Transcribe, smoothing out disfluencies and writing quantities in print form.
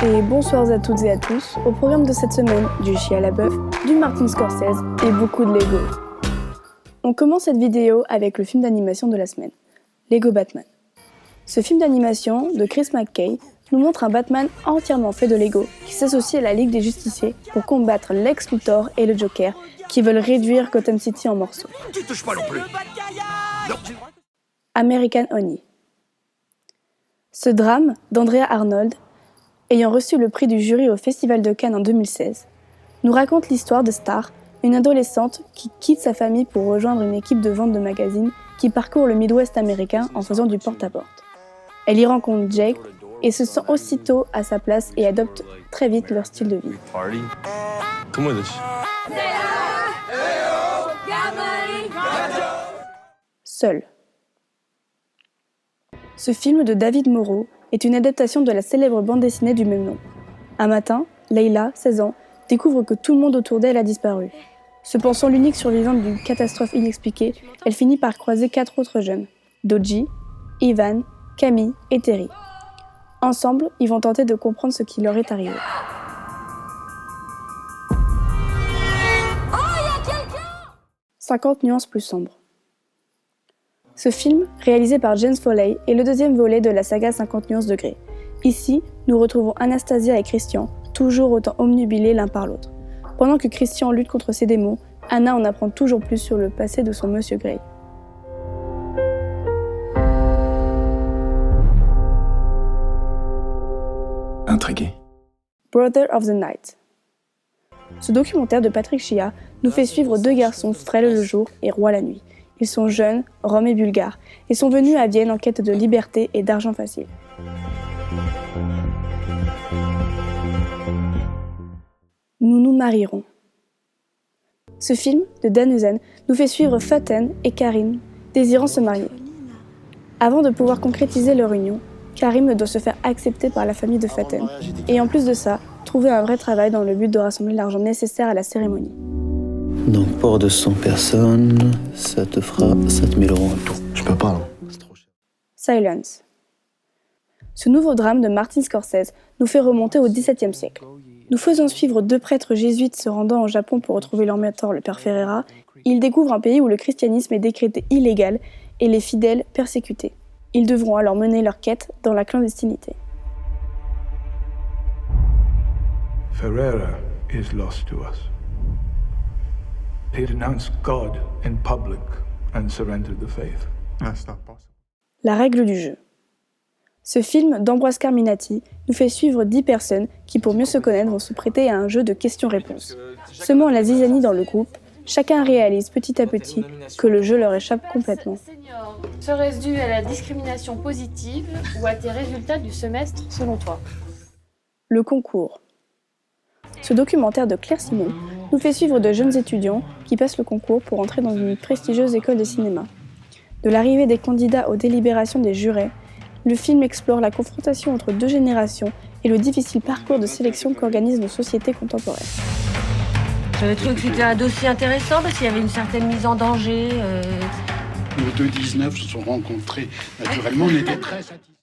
Et bonsoir à toutes et à tous, au programme de cette semaine, du chien à la bœuf, du Martin Scorsese et beaucoup de Lego. On commence cette vidéo avec le film d'animation de la semaine, Lego Batman. Ce film d'animation de Chris McKay nous montre un Batman entièrement fait de Lego qui s'associe à la Ligue des Justiciers pour combattre Lex Luthor et le Joker qui veulent réduire Gotham City en morceaux. Tu touches pas non plus. American Honey. Ce drame d'Andrea Arnold, ayant reçu le prix du jury au Festival de Cannes en 2016, nous raconte l'histoire de Star, une adolescente qui quitte sa famille pour rejoindre une équipe de vente de magazines qui parcourt le Midwest américain en faisant du porte-à-porte. Elle y rencontre Jake et se sent aussitôt à sa place et adopte très vite leur style de vie. Seul. Ce film de David Moreau est une adaptation de la célèbre bande dessinée du même nom. Un matin, Leila, 16 ans, découvre que tout le monde autour d'elle a disparu. Se pensant l'unique survivante d'une catastrophe inexpliquée, elle finit par croiser 4 autres jeunes, Doji, Ivan, Camille et Terry. Ensemble, ils vont tenter de comprendre ce qui leur est arrivé. Oh, y a quelqu'un ! 50 nuances plus sombres. Ce film, réalisé par James Foley, est le deuxième volet de la saga 50 nuances de Grey. Ici, nous retrouvons Anastasia et Christian, toujours autant omnubilés l'un par l'autre. Pendant que Christian lutte contre ses démons, Anna en apprend toujours plus sur le passé de son Monsieur Grey. Intrigué. Brother of the Night. Ce documentaire de Patrick Chia nous fait suivre 2 garçons frêles le jour et rois la nuit. Ils sont jeunes, roms et bulgares, et sont venus à Vienne en quête de liberté et d'argent facile. Nous nous marierons. Ce film, de Dan Heusen, nous fait suivre Faten et Karim, désirant se marier. Avant de pouvoir concrétiser leur union, Karim doit se faire accepter par la famille de Faten, et en plus de ça, trouver un vrai travail dans le but de rassembler l'argent nécessaire à la cérémonie. Donc, port de 100 personnes, ça te fera 7000 € en tout. Tu peux pas, non? C'est trop cher. Silence. Ce nouveau drame de Martin Scorsese nous fait remonter au XVIIe siècle. Nous faisons suivre 2 prêtres jésuites se rendant au Japon pour retrouver leur mentor, le père Ferreira. Ils découvrent un pays où le christianisme est décrété illégal et les fidèles persécutés. Ils devront alors mener leur quête dans la clandestinité. Ferreira is lost to us. He denounced God in public and surrendered the faith. That's not possible. La règle du jeu. Ce film d'Ambroise Carminati nous fait suivre 10 personnes qui, pour mieux se connaître, vont se prêter à un jeu de questions-réponses. Semant la zizanie dans le groupe, chacun réalise petit à petit que le jeu leur échappe complètement. Serait-ce dû à la discrimination positive ou à tes résultats du semestre selon toi? Le concours. Ce documentaire de Claire Simon nous fait suivre de jeunes étudiants qui passent le concours pour entrer dans une prestigieuse école de cinéma. De l'arrivée des candidats aux délibérations des jurés, le film explore la confrontation entre 2 générations et le difficile parcours de sélection qu'organisent nos sociétés contemporaines. J'avais trouvé que c'était un dossier intéressant parce qu'il y avait une certaine mise en danger. Nos 2 19 se sont rencontrés naturellement, on était très satisfaits.